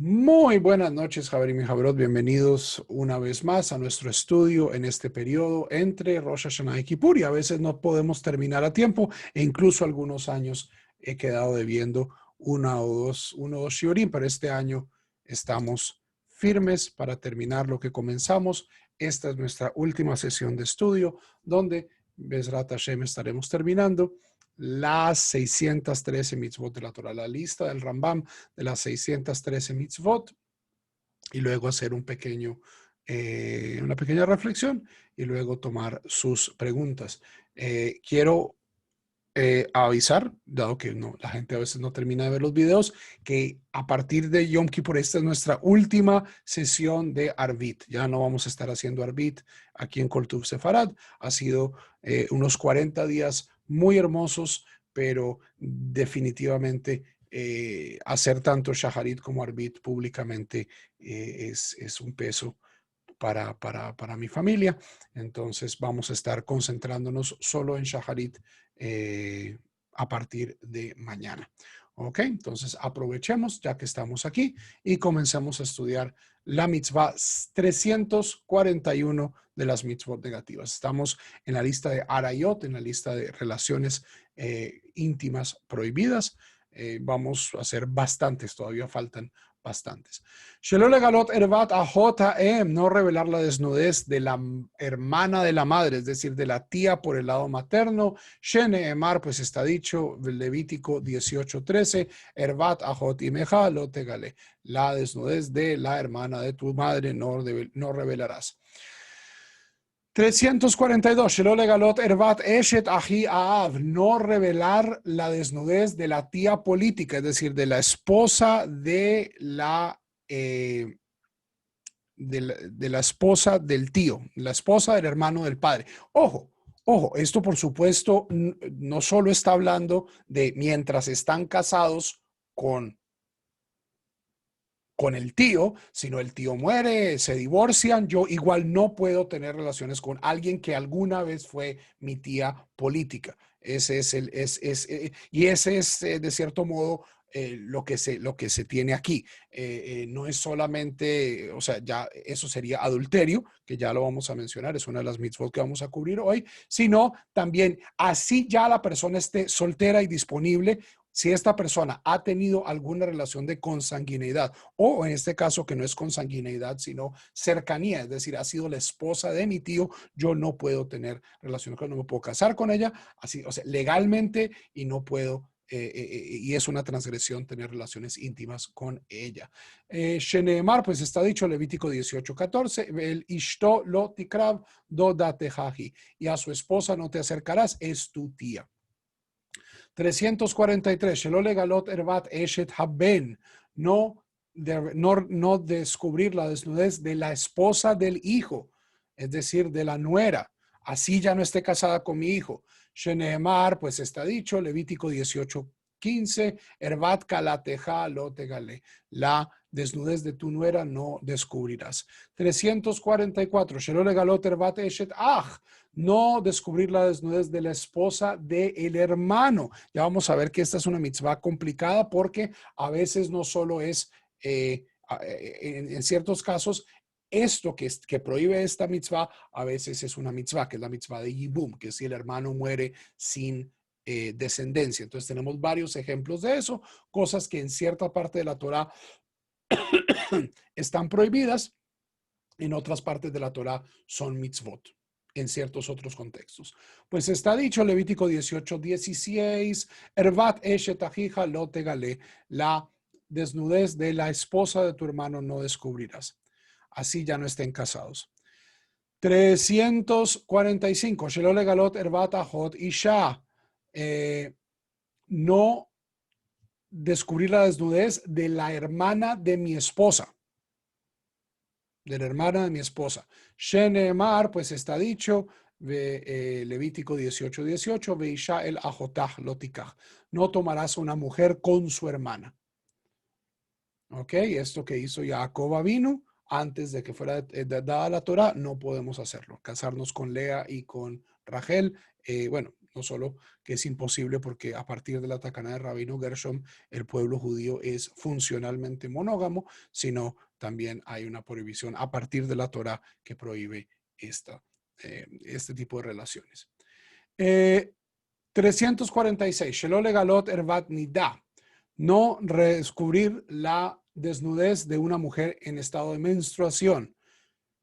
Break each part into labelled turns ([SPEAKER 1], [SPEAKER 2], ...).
[SPEAKER 1] Muy buenas noches, Javerim y Javerot. Bienvenidos una vez más a nuestro estudio en este periodo entre Rosh Hashanah y Kippur. Y a veces no podemos terminar a tiempo e incluso algunos años he quedado debiendo uno o dos shiurim, pero este año estamos firmes para terminar lo que comenzamos. Esta es nuestra última sesión de estudio donde Bezrat Hashem estaremos terminando las 613 mitzvot de la Torah, la lista del Rambam de las 613 mitzvot y luego hacer una pequeña reflexión y luego tomar sus preguntas. Quiero avisar, dado que no, la gente a veces no termina de ver los videos, que a partir de Yom Kippur esta es nuestra última sesión de Arvit. Ya no vamos a estar haciendo Arvit aquí en Koltub Sefarad. Ha sido unos 40 días muy hermosos, pero definitivamente hacer tanto Shaharit como Arvit públicamente es un peso para mi familia. Entonces vamos a estar concentrándonos solo en Shaharit a partir de mañana. Ok, entonces aprovechemos ya que estamos aquí y comencemos a estudiar la mitzvah 341 de las mitzvot negativas. Estamos en la lista de Arayot, en la lista de relaciones íntimas prohibidas. Vamos a hacer bastantes, todavía faltan bastantes. Shelo legalot ervat ahot haem, no revelar la desnudez de la hermana de la madre, es decir, de la tía por el lado materno. Shene emar, pues está dicho, Levítico 18:13, ervat ahot imeja lo tegale, la desnudez de la hermana de tu madre no revelarás. 342, Shelo legalot ervat eshet ahi aav, no revelar la desnudez de la tía política, es decir, de la esposa de la esposa del tío, la esposa del hermano del padre. Ojo, ojo, esto por supuesto no solo está hablando de mientras están casados con el tío, sino el tío muere, se divorcian, yo igual no puedo tener relaciones con alguien que alguna vez fue mi tía política. Ese es y ese es de cierto modo lo que se tiene aquí. No es solamente, o sea, ya eso sería adulterio, que ya lo vamos a mencionar, es una de las mitzvot que vamos a cubrir hoy, sino también así ya la persona esté soltera y disponible. Si esta persona ha tenido alguna relación de consanguineidad o en este caso que no es consanguineidad sino cercanía, es decir, ha sido la esposa de mi tío, yo no puedo tener relación con ella, no me puedo casar con ella, así, o sea, legalmente y no puedo y es una transgresión tener relaciones íntimas con ella. Sheneemar, pues está dicho, Levítico 18:14, el ishto lo tikrav do datejaji, y a su esposa no te acercarás, es tu tía. 343, Shelo legalot ervat eshet haben, no descubrir la desnudez de la esposa del hijo, es decir, de la nuera, así ya no esté casada con mi hijo. Sheneemar, pues está dicho, Levítico 18:15, ervat kalateja lo tegale, la desnudez de tu nuera no descubrirás. 344, Shelo legalot ervat eshet no descubrir la desnudez de la esposa del hermano. Ya vamos a ver que esta es una mitzvah complicada porque a veces no solo es, en ciertos casos, esto que prohíbe esta mitzvah, a veces es una mitzvah, que es la mitzvah de Yibum, que es si el hermano muere sin descendencia. Entonces tenemos varios ejemplos de eso, cosas que en cierta parte de la Torah están prohibidas, en otras partes de la Torah son mitzvot en ciertos otros contextos. Pues está dicho Levítico 18:16, ervat eshet ajija lo tegale, la desnudez de la esposa de tu hermano no descubrirás. Así ya no estén casados. 345, shelo legalot ervat ajot isha, no descubrir la desnudez de la hermana de mi esposa, de la hermana de mi esposa. Sheneemar, pues está dicho, Levítico 18:18, Veisha el ajotah lotikach, no tomarás una mujer con su hermana. Ok, esto que hizo Jacob vino antes de que fuera dada la Torah, no podemos hacerlo. Casarnos con Lea y con Rachel, bueno, no solo que es imposible porque a partir de la Takana de Rabino Gershom el pueblo judío es funcionalmente monógamo, sino también hay una prohibición a partir de la Torá que prohíbe este tipo de relaciones. 346, Shelo legalot ervat nida, no redescubrir la desnudez de una mujer en estado de menstruación.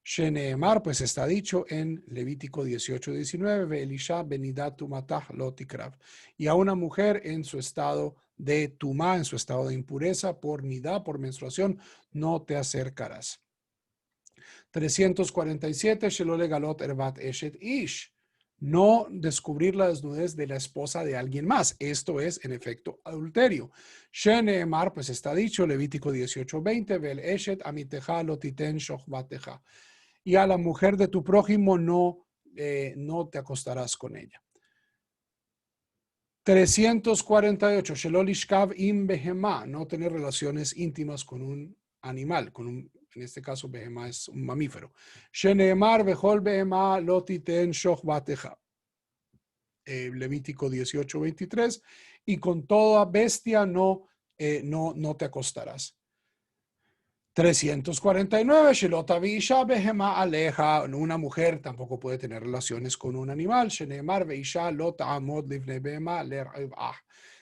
[SPEAKER 1] Sheneemar, pues está dicho en Levítico 18:19, Ve'elisha benidat tumatah lo tikrav. Y a una mujer en su estado de tumá, en su estado de impureza, por nidá, por menstruación, no te acercarás. 347, Shelo legalot ervat eshet ish, no descubrir la desnudez de la esposa de alguien más. Esto es, en efecto, adulterio. Sheneemar, pues está dicho, Levítico 18:20, Vel eshet amiteja lo titen shochbateja. Y a la mujer de tu prójimo no te acostarás con ella. 348, Shelo lishkav im behemá, no tener relaciones íntimas con un animal, en este caso behemá es un mamífero. Sheneemar bechol behemá lo titen shochbateja. Levítico 18:23, y con toda bestia no te acostarás. 349, Shelota Beisha Behema Aleja, una mujer tampoco puede tener relaciones con un animal. Sheneemar Beisha Lota Amod Livne Behema Ler'ah.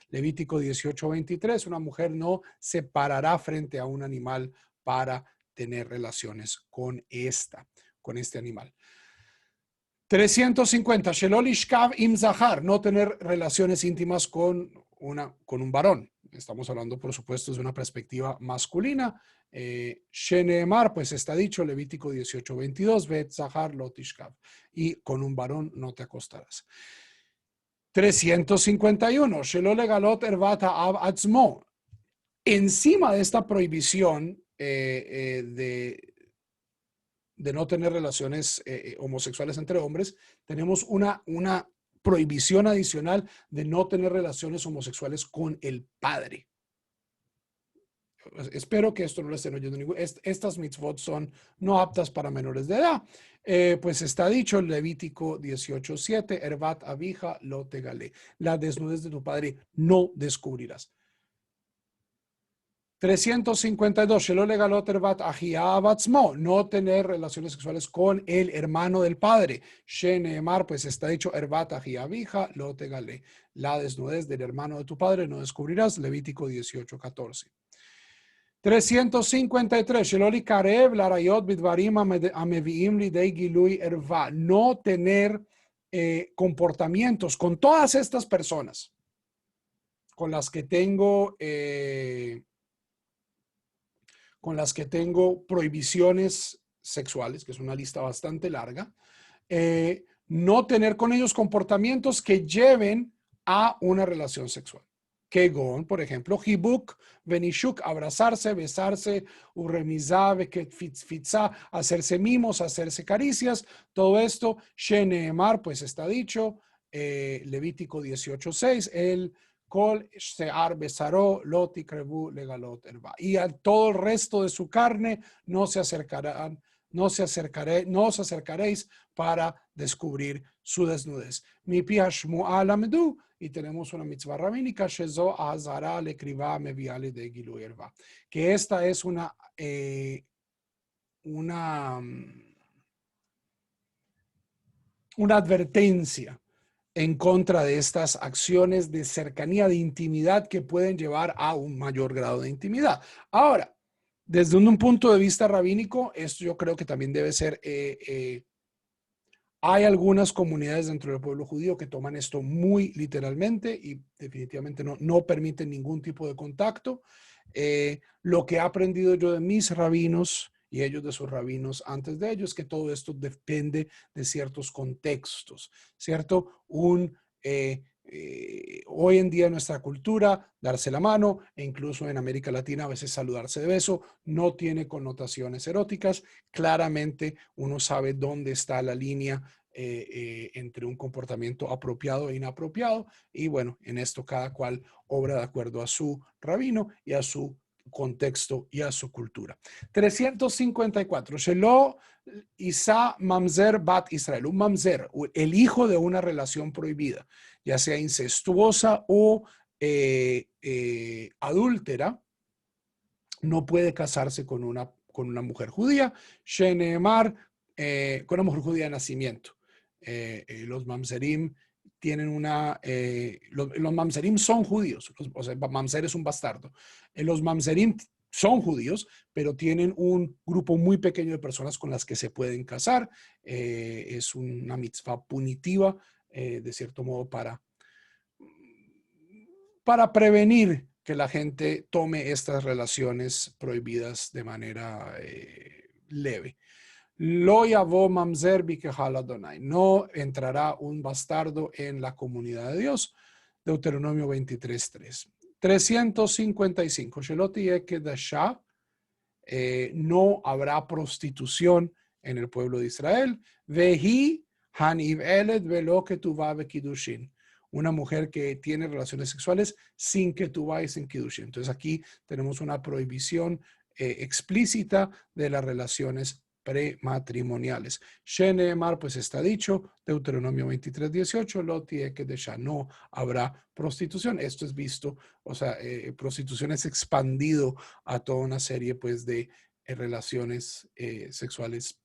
[SPEAKER 1] Levítico 18:23, una mujer no se parará frente a un animal para tener relaciones con este animal. 350, Shelol Ishkav im Zahar, no tener relaciones íntimas con un varón. Estamos hablando, por supuesto, de una perspectiva masculina. Sheneemar, pues está dicho, Levítico 18:22, Bet Zahar Lot Ishkav, y con un varón no te acostarás. 351, Shelo legalot ervata ab atzmo. Encima de esta prohibición de no tener relaciones homosexuales entre hombres, tenemos una prohibición adicional de no tener relaciones homosexuales con el padre. Espero que esto no lo estén oyendo ningún. Estas mitzvot son no aptas para menores de edad. Pues está dicho en Levítico 18:7, Ervat abija lo tegale. La desnudez de tu padre no descubrirás. 352, Shelo legalot ervat ahia batzmo, no tener relaciones sexuales con el hermano del padre. Sheneemar, pues está dicho, ervat ahia abija lo tegale. La desnudez del hermano de tu padre no descubrirás. Levítico 18:14. 353, Sheloli karev larayot bidvarim ameviim lidei gilui erva, no tener comportamientos con todas estas personas con las que tengo prohibiciones sexuales, que es una lista bastante larga, no tener con ellos comportamientos que lleven a una relación sexual. Kegon, por ejemplo, hibuk, venishuk, abrazarse, besarse, uremizá, beketfitzá, hacerse mimos, hacerse caricias, todo esto, sheneemar, pues está dicho, Levítico 18:6, el Kol she'ar besaró loti krebu legalot erba. Y a todo el resto de su carne no os acercaréis para descubrir su desnudez. Mi pia shmu'a lamdu, y tenemos una mitzvah rabínica, shezo azara le kriva meviale de gilu erba. Que esta es una advertencia en contra de estas acciones de cercanía, de intimidad que pueden llevar a un mayor grado de intimidad. Ahora, desde un punto de vista rabínico, esto yo creo que también debe ser, hay algunas comunidades dentro del pueblo judío que toman esto muy literalmente y definitivamente no permiten ningún tipo de contacto. Lo que he aprendido yo de mis rabinos y ellos de sus rabinos antes de ellos, que todo esto depende de ciertos contextos, ¿cierto? Hoy en día en nuestra cultura, darse la mano, e incluso en América Latina a veces saludarse de beso, no tiene connotaciones eróticas. Claramente uno sabe dónde está la línea entre un comportamiento apropiado e inapropiado, y bueno, en esto cada cual obra de acuerdo a su rabino y a su contexto y a su cultura. 354. Shelo Isa Mamzer Bat Israel. Un Mamzer, el hijo de una relación prohibida. ya sea incestuosa o adúltera, no puede casarse con una mujer judía, Sheneemar, con una mujer judía de nacimiento. Los mamzerim tienen los mamzerim son judíos, o sea, mamzer es un bastardo. Los mamzerim son judíos, pero tienen un grupo muy pequeño de personas con las que se pueden casar. Es una mitzvah punitiva, de cierto modo, para prevenir que la gente tome estas relaciones prohibidas de manera leve. Lo yavó mamzer bikehal Adonai. No entrará un bastardo en la comunidad de Dios. Deuteronomio 23:3. 355. Sheloti yekedasha. No habrá prostitución en el pueblo de Israel. Vehi haniv eled velo ketuvah bekidushin. Una mujer que tiene relaciones sexuales sin ketuvah y sin kidushin. Entonces aquí tenemos una prohibición explícita de las relaciones prematrimoniales. Sheneemar, pues está dicho, Deuteronomio 23:18, lo tiene que dejar, no habrá prostitución. Esto es visto, o sea, prostitución es expandido a toda una serie, pues, de relaciones sexuales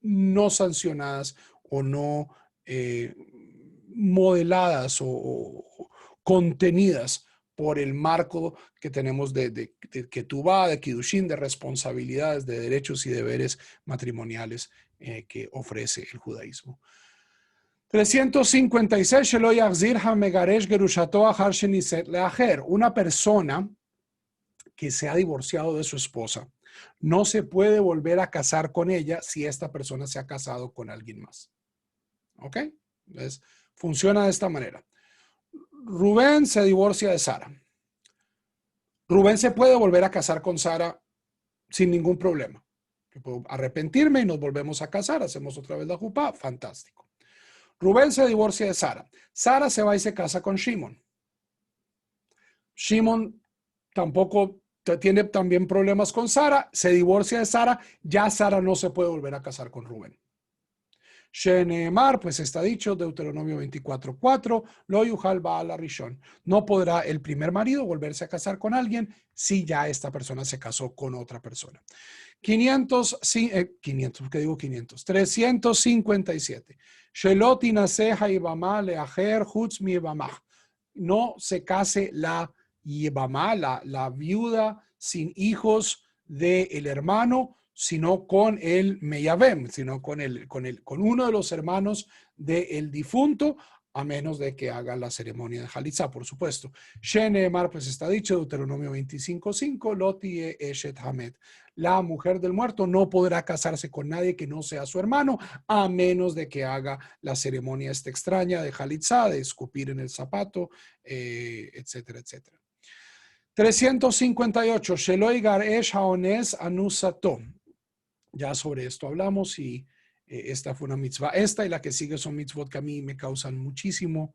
[SPEAKER 1] no sancionadas o no modeladas o contenidas por el marco que tenemos de ketubá, de kidushin, de responsabilidades, de derechos y deberes matrimoniales que ofrece el judaísmo. 356, una persona que se ha divorciado de su esposa no se puede volver a casar con ella si esta persona se ha casado con alguien más. ¿Ok? Entonces, funciona de esta manera. Rubén se divorcia de Sara. Rubén se puede volver a casar con Sara sin ningún problema. Yo puedo arrepentirme y nos volvemos a casar, hacemos otra vez la jupá, fantástico. Rubén se divorcia de Sara. Sara se va y se casa con Shimon. Shimon tampoco tiene también problemas con Sara, se divorcia de Sara, ya Sara no se puede volver a casar con Rubén. Sheneemar, pues está dicho, Deuteronomio 24:4, lo yuhal baal rishon. No podrá el primer marido volverse a casar con alguien si ya esta persona se casó con otra persona. 357. Shelot inaseja ibamá leajer hutz mi ibamá. No se case la ibamá, la viuda sin hijos del hermano, sino con el Meyavem, sino con uno de los hermanos del difunto, a menos de que haga la ceremonia de Jalitza, por supuesto. Sheneemar, pues está dicho, Deuteronomio 25:5, Loti Eshet Hamed. La mujer del muerto no podrá casarse con nadie que no sea su hermano, a menos de que haga la ceremonia esta extraña de Jalitza, de escupir en el zapato, etcétera, etcétera. 358, Sheloi Garesh Haones Anusato. Ya sobre esto hablamos y esta fue una mitzvah. Esta y la que sigue son mitzvot que a mí me causan muchísimo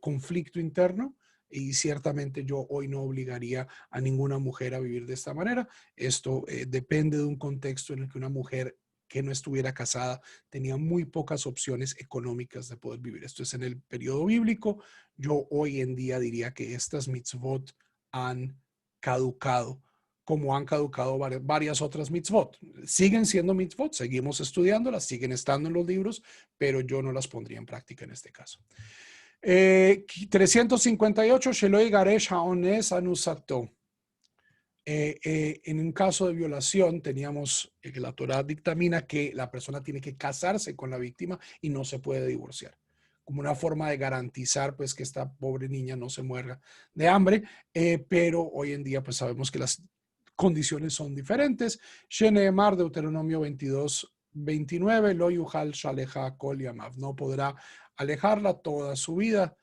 [SPEAKER 1] conflicto interno y ciertamente yo hoy no obligaría a ninguna mujer a vivir de esta manera. Esto depende de un contexto en el que una mujer que no estuviera casada tenía muy pocas opciones económicas de poder vivir. Esto es en el periodo bíblico. Yo hoy en día diría que estas mitzvot han caducado, como han caducado varias otras mitzvot. Siguen siendo mitzvot, seguimos estudiándolas, siguen estando en los libros, pero yo no las pondría en práctica en este caso. 358, Sheloi Garesh Haones Anusato. En un caso de violación, teníamos que la Torá dictamina que la persona tiene que casarse con la víctima y no se puede divorciar, como una forma de garantizar pues que esta pobre niña no se muera de hambre, pero hoy en día pues sabemos que las condiciones son diferentes. Sheneemar, Deuteronomio 22:29, lo yuhal shaleja kol yamav, no podrá alejarla toda su vida.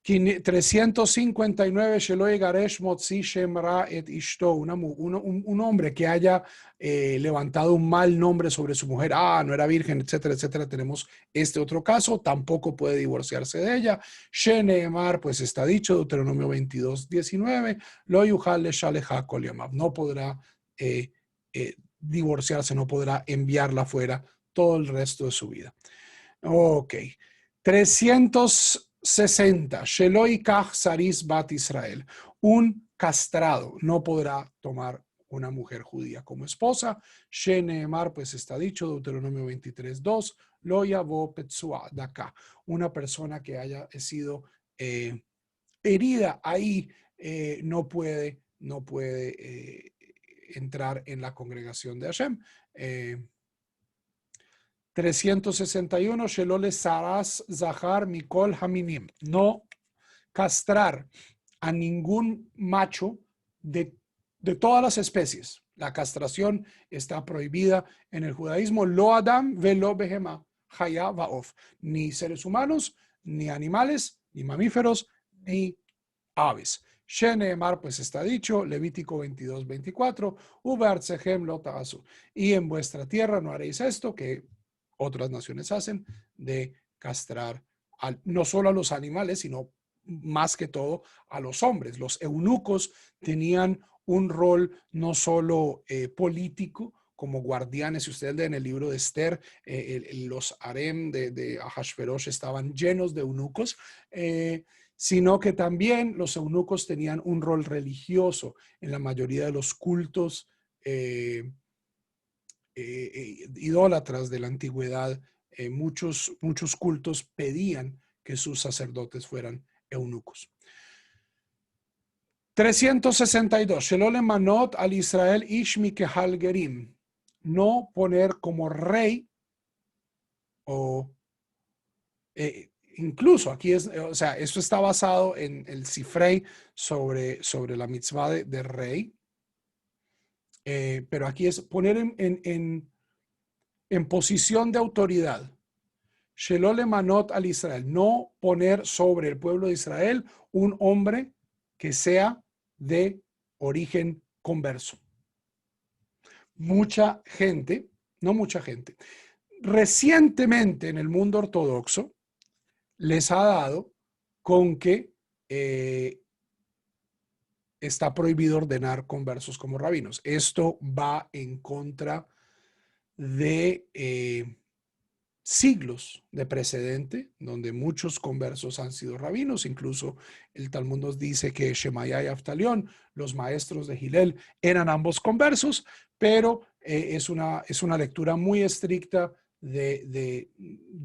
[SPEAKER 1] 359, Sheloi Garesh Motzi Shemra et Ishto, un hombre que haya levantado un mal nombre sobre su mujer, no era virgen, etcétera, etcétera. Tenemos este otro caso, tampoco puede divorciarse de ella. Sheneemar, pues está dicho, Deuteronomio 22:19, Lo yuhal le shaleja kol yamav, no podrá divorciarse, no podrá enviarla fuera todo el resto de su vida. Ok. 360. Shelo yikach saris bat Israel. Un castrado no podrá tomar una mujer judía como esposa. Sheneemar, pues está dicho, Deuteronomio 23:2. Lo yavo petzua daka. Una persona que haya sido herida ahí no puede entrar en la congregación de Hashem. 361, Shelole Saras Zahar Mikol Haminim. No castrar a ningún macho de todas las especies. La castración está prohibida en el judaísmo. Lo Adam velo behema haya vaof. Ni seres humanos, ni animales, ni mamíferos, ni aves. Sheneemar, pues está dicho, Levítico 22:24, Ubeartsehem lo ta'asu. Y en vuestra tierra no haréis esto que otras naciones hacen, de castrar no solo a los animales, sino más que todo a los hombres. Los eunucos tenían un rol no solo político, como guardianes. Si ustedes leen el libro de Esther, los harem de Ahasverosh estaban llenos de eunucos, sino que también los eunucos tenían un rol religioso en la mayoría de los cultos idólatras de la antigüedad. Muchos cultos pedían que sus sacerdotes fueran eunucos. 362. Shelole manot al Israel ish mikehal gerim. No poner como rey o incluso aquí o sea, esto está basado en el Sifrei sobre la mitzvah de rey, pero aquí es poner en posición de autoridad. Shelole manot al Israel, no poner sobre el pueblo de Israel un hombre que sea de origen converso. Mucha gente, no mucha gente, recientemente en el mundo ortodoxo les ha dado con que está prohibido ordenar conversos como rabinos. Esto va en contra de siglos de precedente, donde muchos conversos han sido rabinos. Incluso el Talmud nos dice que Shemaya y Aftalión, los maestros de Hillel, eran ambos conversos, pero es una lectura muy estricta de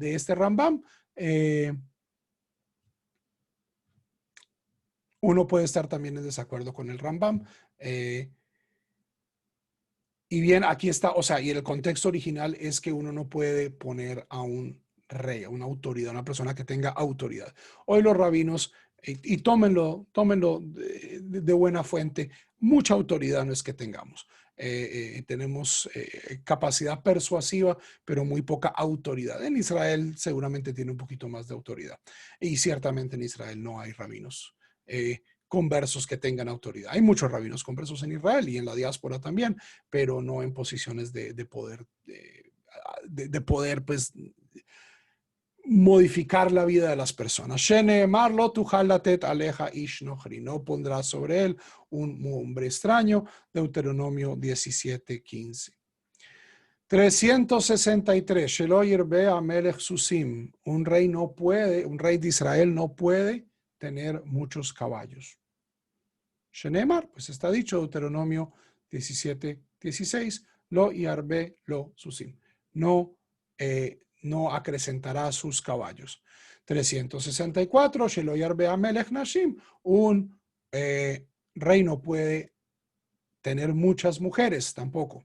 [SPEAKER 1] este Rambam. Uno puede estar también en desacuerdo con el Rambam. Y bien, aquí está, o sea, y el contexto original es que uno no puede poner a un rey, a una autoridad, una persona que tenga autoridad. Hoy los rabinos, y tómenlo de buena fuente, mucha autoridad no es que tengamos. Tenemos capacidad persuasiva, pero muy poca autoridad. En Israel seguramente tiene un poquito más de autoridad. Y ciertamente en Israel no hay rabinos conversos que tengan autoridad. Hay muchos rabinos conversos en Israel y en la diáspora también, pero no en posiciones de poder, pues, modificar la vida de las personas. No pondrá sobre él un hombre extraño. Deuteronomio 17:15. 363. Shelo yirbe amelech susim. Un rey de Israel no puede tener muchos caballos. Shenemar, pues está dicho, Deuteronomio 17:16, lo yarbe lo susim. No acrecentará sus caballos. 364, Shelo yarbe amelech nashim. Un rey no puede tener muchas mujeres tampoco.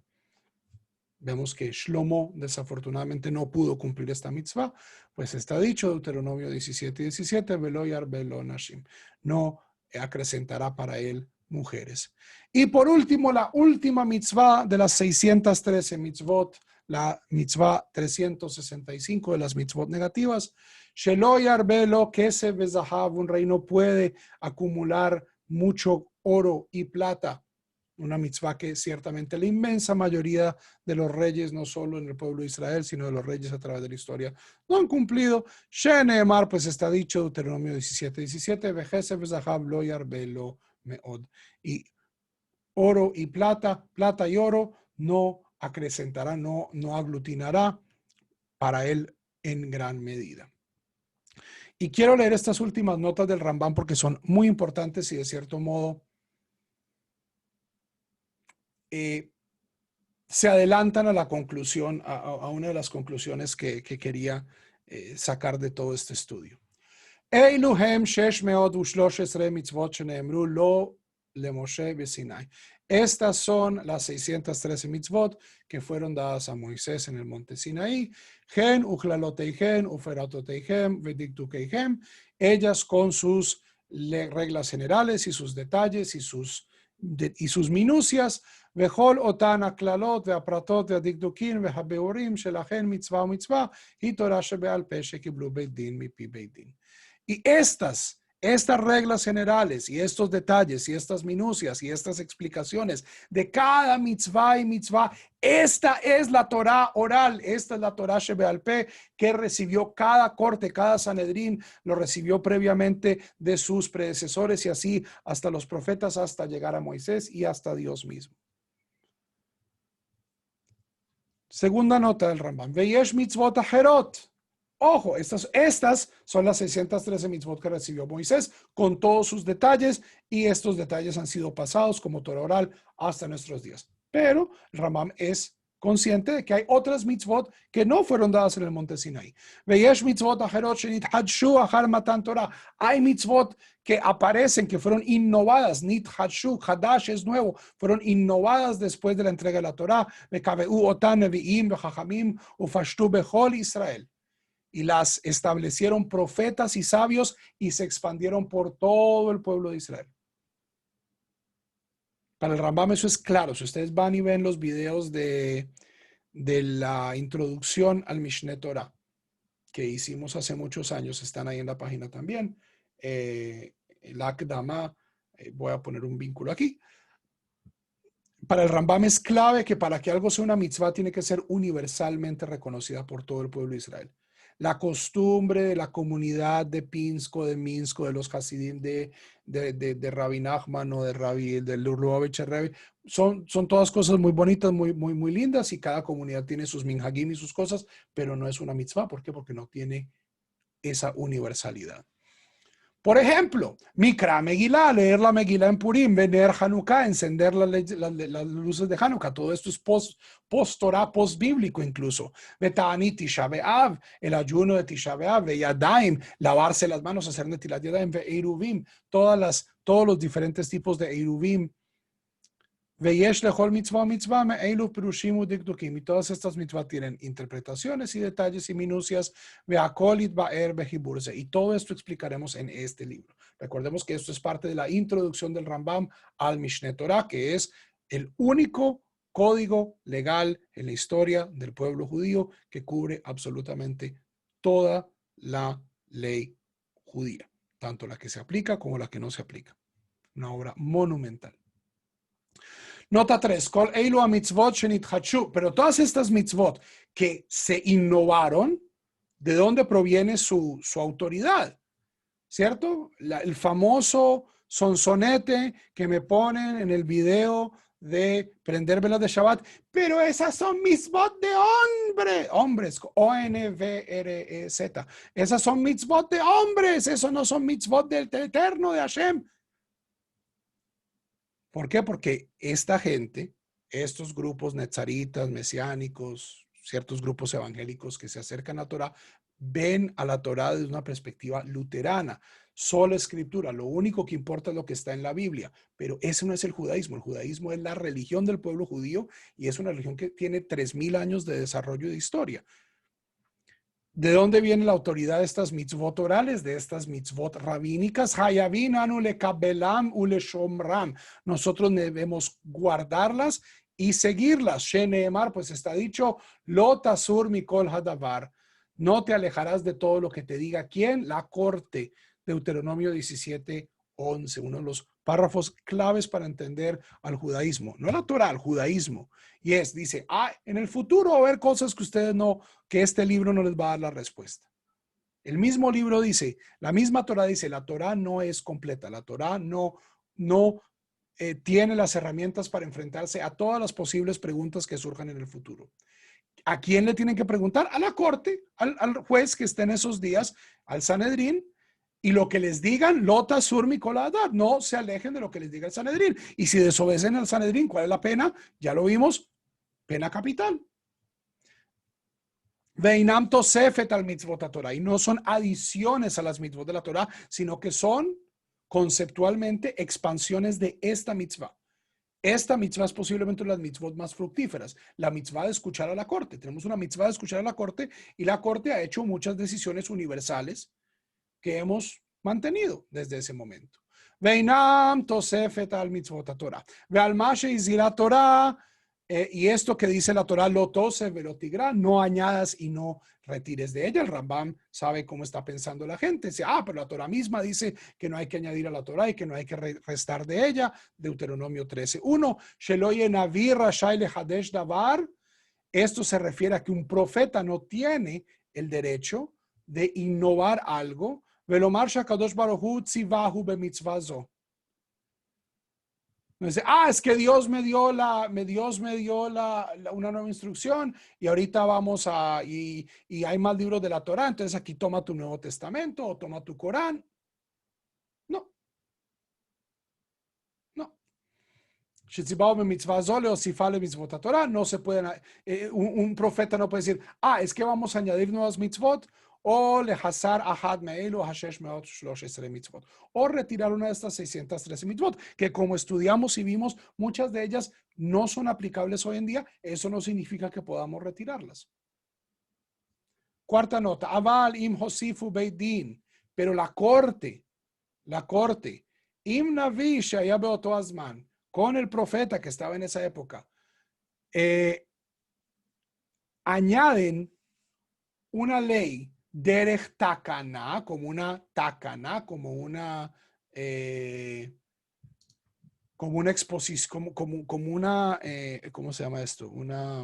[SPEAKER 1] Vemos que Shlomo desafortunadamente no pudo cumplir esta mitzvah, pues está dicho, Deuteronomio 17:17, velo yarbe lo nashim. No acrecentará para él mujeres. Y por último, la última mitzvah de las 613 mitzvot, la mitzvah 365 de las mitzvot negativas, Shelo yarbe lo kesef vezahav. Un rey no puede acumular mucho oro y plata. Una mitzvah que ciertamente la inmensa mayoría de los reyes, no solo en el pueblo de Israel, sino de los reyes a través de la historia, no han cumplido. Sheneemar, pues está dicho, Deuteronomio 17:17, vejese zahav lo yarbe lo meod. Y oro y plata y oro no acrecentará, no aglutinará para él en gran medida. Y quiero leer estas últimas notas del Rambam porque son muy importantes y de cierto modo se adelantan a la conclusión, a una de las conclusiones que quería sacar de todo este estudio. Eilu hem 613 mitzvot sheneemru lo leMoshe beSinai. Estas son las 613 mitzvot que fueron dadas a Moisés en el monte Sinaí. Gen uchlaloteihem uferatoteihem vediktukeihem. Ellas con sus reglas generales y sus detalles y sus minucias. Vechol otan aklalot veapratot veadikdukim vehabeurim shelachen mitzvah umitzvah hi Torah shebeal pe shekiblu beit din mipi beit din. Y estas reglas generales y estos detalles y estas minucias y estas explicaciones de cada mitzvah y mitzvah, esta es la Torah oral, esta es la Torah Shebeal Peh que recibió cada corte, cada Sanedrín lo recibió previamente de sus predecesores y así hasta los profetas, hasta llegar a Moisés y hasta Dios mismo. Segunda nota del Rambam. Veyesh mitzvot acherot. Ojo, estas son las 613 mitzvot que recibió Moisés con todos sus detalles y estos detalles han sido pasados como Torah oral hasta nuestros días. Pero el Rambam es consciente de que hay otras mitzvot que no fueron dadas en el monte Sinaí. Veyesh mitzvot acherot shenithadshu achar matan Torah. Hay mitzvot que aparecen, que fueron innovadas. Nithadshu, hadash es nuevo, fueron innovadas después de la entrega de la Torah. Vekaveu otan neviim vechachamim ufashtu bechol Israel. Y las establecieron profetas y sabios y se expandieron por todo el pueblo de Israel. Para el Rambam eso es claro. Si ustedes van y ven los videos de la introducción al Mishneh Torah que hicimos hace muchos años, están ahí en la página también. El Akdama, voy a poner un vínculo aquí. Para el Rambam es clave que para que algo sea una mitzvah tiene que ser universalmente reconocida por todo el pueblo de Israel. La costumbre de la comunidad de Pinsko, de Minsko, de los Hasidim, de Rabbi Nachman o del Lubavitcher Rebbe, son todas cosas muy bonitas, muy lindas y cada comunidad tiene sus minhagim y sus cosas, pero no es una mitzvah. ¿Por qué? Porque no tiene esa universalidad. Por ejemplo, Mikra Megillah, leer la Megillah en Purim, vener Hanukkah, encender las luces de Hanukkah. Todo esto es post-Torah, post-bíblico incluso. Betani Tisha B'Av, el ayuno de Tisha B'Av, Yadaim, lavarse las manos, hacer Netilat Yadayim, Eiruvim, todos los diferentes tipos de Eiruvim. Veyesh lechol mitzvah mitzvah me'eilu perushim udikdukim. Y todas estas mitzvah tienen interpretaciones y detalles y minucias. Ve'akol itba'er behiburze. Y todo esto explicaremos en este libro. Recordemos que esto es parte de la introducción del Rambam al Mishneh Torah, que es el único código legal en la historia del pueblo judío que cubre absolutamente toda la ley judía, tanto la que se aplica como la que no se aplica. Una obra monumental. Nota 3, Kol eilu mitzvot shenithadshu, pero todas estas mitzvot que se innovaron, ¿de dónde proviene su autoridad? ¿Cierto? El famoso sonsonete que me ponen en el video de prender velas de Shabbat, pero esas son mitzvot de hombres, O-N-V-R-E-Z. Esas son mitzvot de hombres, eso no son mitzvot del Eterno, de Hashem. ¿Por qué? Porque esta gente, estos grupos netzaritas, mesiánicos, ciertos grupos evangélicos que se acercan a Torah, ven a la Torah desde una perspectiva luterana, sola escritura, lo único que importa es lo que está en la Biblia, pero ese no es el judaísmo es la religión del pueblo judío y es una religión que tiene 3000 años de desarrollo de historia. ¿De dónde viene la autoridad de estas mitzvot orales, de estas mitzvot rabínicas? Nosotros debemos guardarlas y seguirlas. Sheneemar, pues está dicho, lo tasur mikol hadavar. No te alejarás de todo lo que te diga. ¿Quién? La corte. Deuteronomio 17:11, uno de los párrafos claves para entender al judaísmo. No la Torah, al judaísmo. Y dice, en el futuro va a haber cosas que ustedes que este libro no les va a dar la respuesta. El mismo libro dice, la misma Torah dice, la Torah no es completa, la Torah no tiene las herramientas para enfrentarse a todas las posibles preguntas que surjan en el futuro. ¿A quién le tienen que preguntar? A la corte, al juez que esté en esos días, al Sanedrín, y lo que les digan, lota sur micoladad, no se alejen de lo que les diga el Sanedrín. Y si desobedecen al Sanedrín, ¿cuál es la pena? Ya lo vimos, pena capital. Veinam tosefet al mitzvot a Torah. Y no son adiciones a las mitzvot de la Torah, sino que son conceptualmente expansiones de esta mitzvah. Esta mitzvah es posiblemente una de las mitzvot más fructíferas. La mitzvah de escuchar a la corte. Tenemos una mitzvah de escuchar a la corte y la corte ha hecho muchas decisiones universales que hemos mantenido desde ese momento. Veinam tosefet al mitzvot a Torah. Veal mashe izira Torah. Y esto que dice la Torah, lo tose velotigra, no añadas y no retires de ella. El Rambam sabe cómo está pensando la gente. Dice, pero la Torah misma dice que no hay que añadir a la Torah y que no hay que restar de ella. Deuteronomio 13:1. Sheloye navir rashai lehadesh davar. Esto se refiere a que un profeta no tiene el derecho de innovar algo. Velomar shakadosh baruch hu tzivahu bemitzvah zo. No dice, es que Dios me dio una nueva instrucción y ahorita vamos y hay más libros de la Torah, entonces aquí toma tu Nuevo Testamento o toma tu Corán. No, no. No se pueden, un profeta no puede decir, es que vamos a añadir nuevas mitzvot o lehazar ahad me'elu hashesh meot shlosh mitzvot o retirar una de estas 613 mitzvot que como estudiamos y vimos muchas de ellas no son aplicables hoy en día. Eso no significa que podamos retirarlas. Cuarta nota, aval im hosifu beit din, pero la corte im navi shaya beoto azman, con el profeta que estaba en esa época, añaden una ley derech takana, como una exposición, como una, ¿cómo se llama esto? Una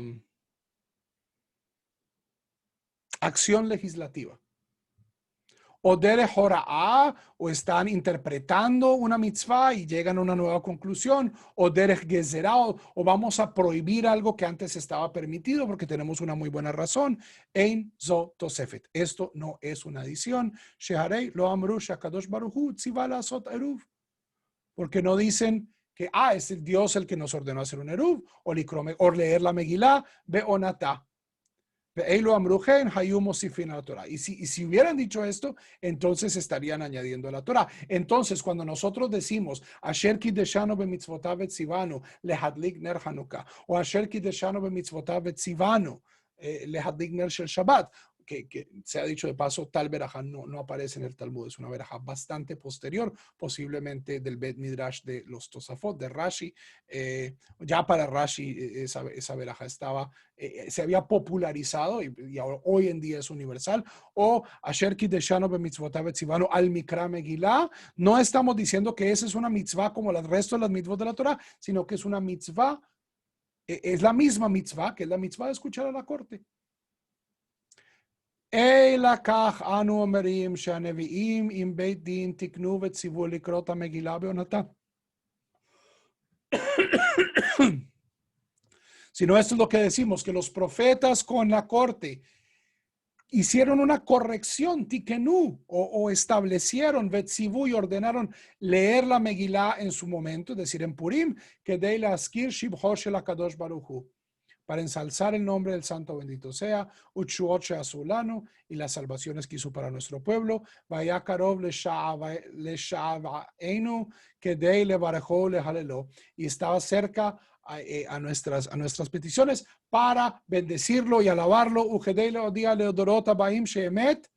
[SPEAKER 1] acción legislativa. O derech hora'ah, o están interpretando una mitzvah y llegan a una nueva conclusión, o derech gezerah, o vamos a prohibir algo que antes estaba permitido porque tenemos una muy buena razón. Ein zo tosefet. Esto no es una adición. Sheharei lo amru shakadosh baruch hu tziva la'asot eruv. Porque no dicen que es el Dios el que nos ordenó hacer un eruv, o leer la Megilá, be'onatá. Y si hubieran dicho esto, entonces estarían añadiendo a la Torah. Entonces, cuando nosotros decimos Asher kideshanu b'mitzvotav etzivanu lehadlik ner Hanukkah o Asher kideshanu b'mitzvotav etzivanu lehadlik ner shel Shabbat, que se ha dicho de paso, tal verajá no aparece en el Talmud, es una verajá bastante posterior, posiblemente del Bet Midrash de los Tosafot, de Rashi. Ya para Rashi esa verajá estaba, se había popularizado y ahora, hoy en día es universal. O Asher kideshanu b'mitzvotav etzivanu al mikra megillah. No estamos diciendo que esa es una mitzvah como el resto de las mitzvot de la Torah, sino que es una mitzvah, es la misma mitzvah, que es la mitzvah de escuchar a la corte. לקח אנו אומרים שהנביאים עם בית דין תקנו וציוו לקרוא את המגילה בעונתה. Sino esto es lo que decimos, que los profetas con la corte hicieron una corrección, tikenu, o establecieron, vetzivu, y ordenaron leer la Megilá en su momento, es decir, en Purim, que de la askir shibho shel HaKadosh Baruch Hu, para ensalzar el nombre del Santo bendito sea, Utshuot She'asulanu, y las salvaciones que hizo para nuestro pueblo, Vaya Karov Le'Sha'aveinu, Kedei Levarejo Lehalelo, y estaba cerca a nuestras peticiones para bendecirlo y alabarlo, Ujedei Leodia Leodorot Abaim Sheemet,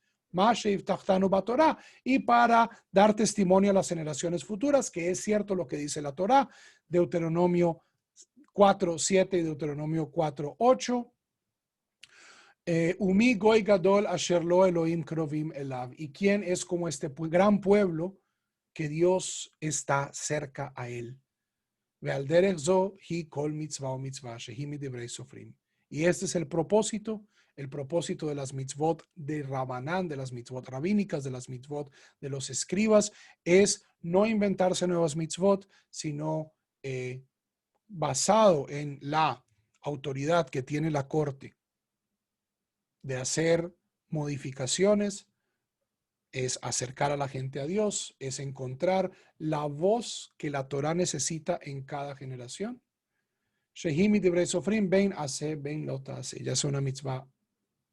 [SPEAKER 1] y para dar testimonio a las generaciones futuras que es cierto lo que dice la Torah, Deuteronomio 4:7 y Deuteronomio 4:8. Umi goy gadol asher lo Elohim krovim elav. ¿Y quién es como este gran pueblo que Dios está cerca a él? Ve'al derech zo hi kol mitzvah o mitzvah shehi midivrei sofrim. Y este es el propósito de las mitzvot de Rabanán, de las mitzvot rabínicas, de las mitzvot de los escribas, es no inventarse nuevas mitzvot, sino basado en la autoridad que tiene la corte de hacer modificaciones, es acercar a la gente a Dios, es encontrar la voz que la Torah necesita en cada generación. Shehimi Divrei Sofrim, Ben Ase, Ben Lota Ase, ya sea una mitzvah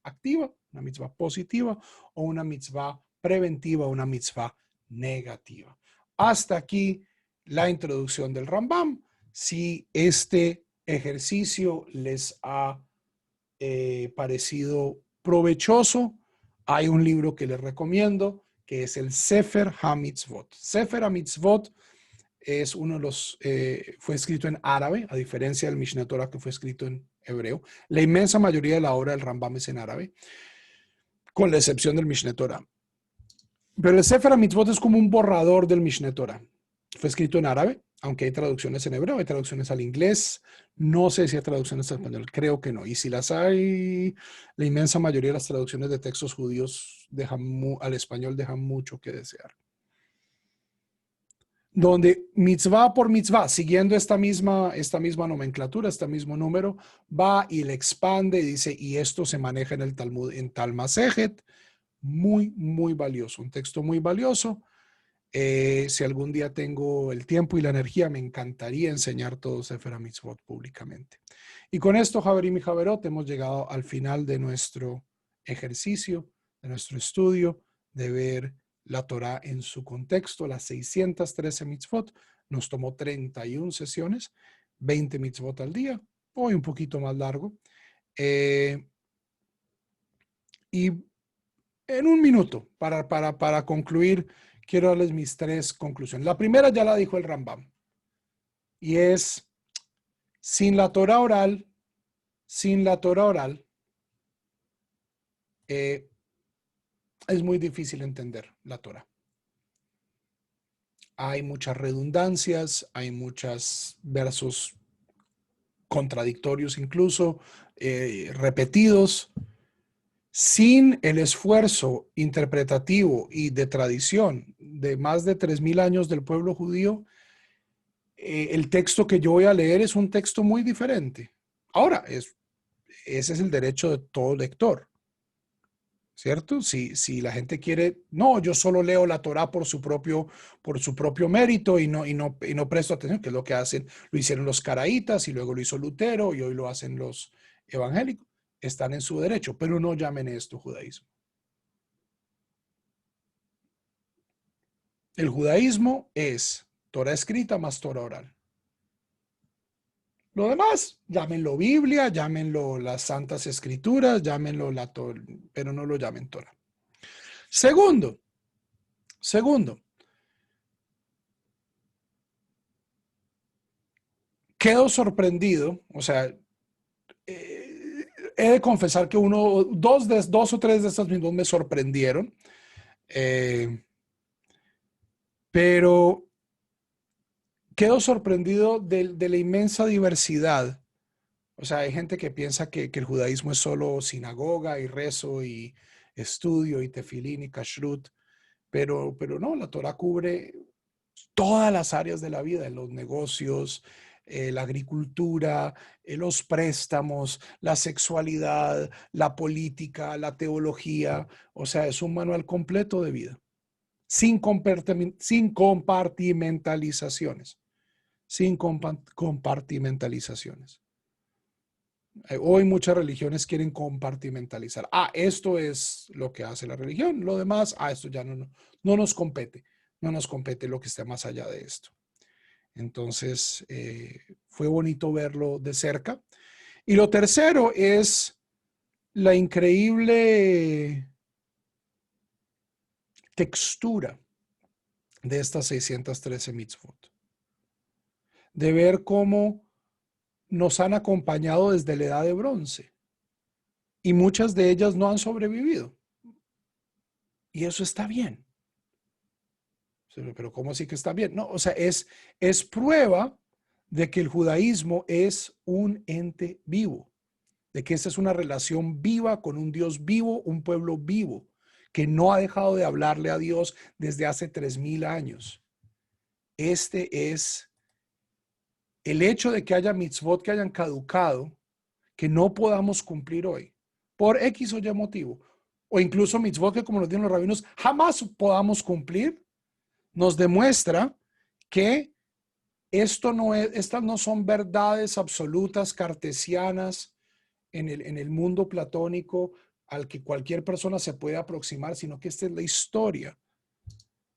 [SPEAKER 1] activa, una mitzvah positiva o una mitzvah preventiva, una mitzvah negativa. Hasta aquí la introducción del Rambam. Si este ejercicio les ha parecido provechoso, hay un libro que les recomiendo que es el Sefer HaMitzvot. Sefer HaMitzvot es uno de los, fue escrito en árabe, a diferencia del Mishneh Torah que fue escrito en hebreo. La inmensa mayoría de la obra del Rambam es en árabe, con la excepción del Mishneh Torah. Pero el Sefer HaMitzvot es como un borrador del Mishneh Torah. Fue escrito en árabe, aunque hay traducciones en hebreo, hay traducciones al inglés. No sé si hay traducciones al español, creo que no. Y si las hay, la inmensa mayoría de las traducciones de textos judíos al español dejan mucho que desear. Donde mitzvah por mitzvah, siguiendo esta misma nomenclatura, este mismo número, va y le expande y dice, y esto se maneja en el Talmud, en Tal Masejet. Muy, muy valioso, un texto muy valioso. Si algún día tengo el tiempo y la energía, me encantaría enseñar todo Sefer HaMitzvot públicamente. Y con esto, Javerim y Javerot, hemos llegado al final de nuestro ejercicio, de nuestro estudio, de ver la Torah en su contexto, las 613 mitzvot. Nos tomó 31 sesiones, 20 mitzvot al día, hoy un poquito más largo. Y en un minuto, para concluir, quiero darles mis 3 conclusiones. La primera ya la dijo el Rambam, y es, sin la Torah oral, es muy difícil entender la Torah. Hay muchas redundancias, hay muchos versos contradictorios incluso, repetidos. Sin el esfuerzo interpretativo y de tradición de más de 3,000 años del pueblo judío, el texto que yo voy a leer es un texto muy diferente. Ahora, ese es el derecho de todo lector, ¿cierto? Si la gente quiere, no, yo solo leo la Torá por su propio mérito y no presto atención, que es lo que hacen, lo hicieron los caraítas y luego lo hizo Lutero y hoy lo hacen los evangélicos. Están en su derecho, pero no llamen esto judaísmo. El judaísmo es Torah escrita más Torah oral. Lo demás, llámenlo Biblia, llámenlo las Santas Escrituras, llámenlo pero no lo llamen Torah. Segundo, quedo sorprendido, o sea, he de confesar que dos o tres de estos mismos me sorprendieron, pero quedo sorprendido de la inmensa diversidad. O sea, hay gente que piensa que el judaísmo es solo sinagoga y rezo y estudio y tefilín y kashrut, pero no, la Torah cubre todas las áreas de la vida, los negocios, la agricultura, los préstamos, la sexualidad, la política, la teología. O sea, es un manual completo de vida, sin compartimentalizaciones, sin compartimentalizaciones. Hoy muchas religiones quieren compartimentalizar. Esto es lo que hace la religión. Lo demás, esto ya no nos compete. No nos compete lo que esté más allá de esto. Entonces, fue bonito verlo de cerca. Y lo tercero es la increíble textura de estas 613 mitzvot. De ver cómo nos han acompañado desde la edad de bronce. Y muchas de ellas no han sobrevivido. Y eso está bien. Pero ¿cómo así que está bien? No, o sea, es prueba de que el judaísmo es un ente vivo, de que esta es una relación viva con un Dios vivo, un pueblo vivo, que no ha dejado de hablarle a Dios desde hace 3,000 años. Este es el hecho de que haya mitzvot que hayan caducado, que no podamos cumplir hoy. por X o Y motivo, o incluso mitzvot que, como nos dicen los rabinos, jamás podamos cumplir, nos demuestra que estas no son verdades absolutas cartesianas en el mundo platónico al que cualquier persona se puede aproximar, sino que esta es la historia.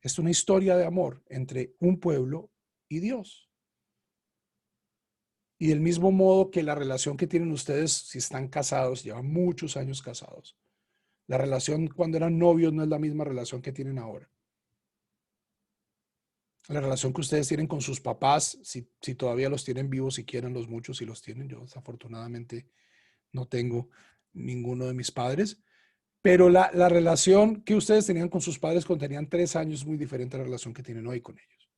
[SPEAKER 1] Es una historia de amor entre un pueblo y Dios. Y del mismo modo que la relación que tienen ustedes, si están casados, llevan muchos años casados. La relación cuando eran novios no es la misma relación que tienen ahora. La relación que ustedes tienen con sus papás, si todavía los tienen vivos, si quieren los muchos, si los tienen. Yo desafortunadamente no tengo ninguno de mis padres. Pero la relación que ustedes tenían con sus padres cuando tenían 3 años es muy diferente a la relación que tienen hoy con ellos.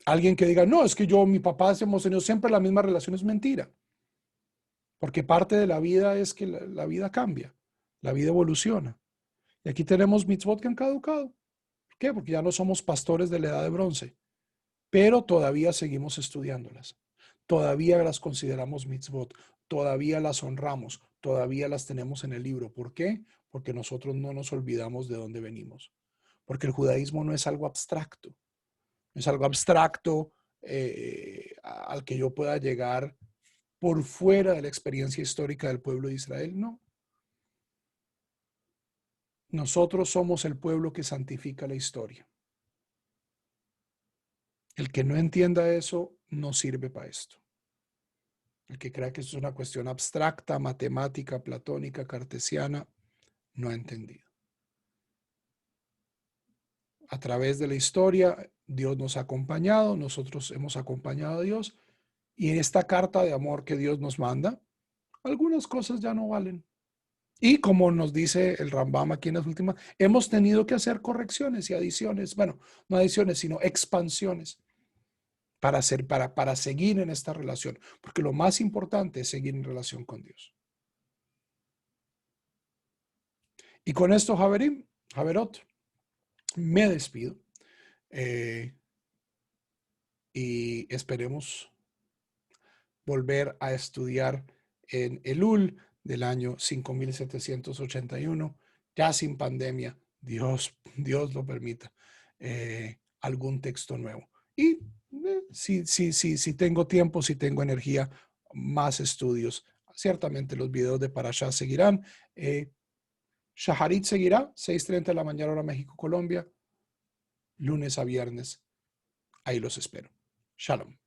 [SPEAKER 1] Alguien que diga, no, es que mi papá hemos tenido siempre la misma relación, es mentira. Porque parte de la vida es que la vida cambia, la vida evoluciona. Y aquí tenemos mitzvot que han caducado. ¿Por qué? Porque ya no somos pastores de la edad de bronce, pero todavía seguimos estudiándolas. Todavía las consideramos mitzvot, todavía las honramos, todavía las tenemos en el libro. ¿Por qué? Porque nosotros no nos olvidamos de dónde venimos. Porque el judaísmo no es algo abstracto, no es algo abstracto al que yo pueda llegar por fuera de la experiencia histórica del pueblo de Israel. No. Nosotros somos el pueblo que santifica la historia. El que no entienda eso no sirve para esto. El que crea que eso es una cuestión abstracta, matemática, platónica, cartesiana, no ha entendido. A través de la historia, Dios nos ha acompañado, nosotros hemos acompañado a Dios, y en esta carta de amor que Dios nos manda, algunas cosas ya no valen. Y como nos dice el Rambam aquí en las últimas, hemos tenido que hacer correcciones y adiciones, bueno, no adiciones, sino expansiones para seguir en esta relación, porque lo más importante es seguir en relación con Dios. Y con esto, Javerot, me despido y esperemos volver a estudiar en Elul del año 5781, ya sin pandemia, Dios lo permita, algún texto nuevo. Y si tengo tiempo, si tengo energía, más estudios. Ciertamente los videos de Parashá seguirán. Shaharit seguirá, 6:30 de la mañana hora México, Colombia, lunes a viernes. Ahí los espero. Shalom.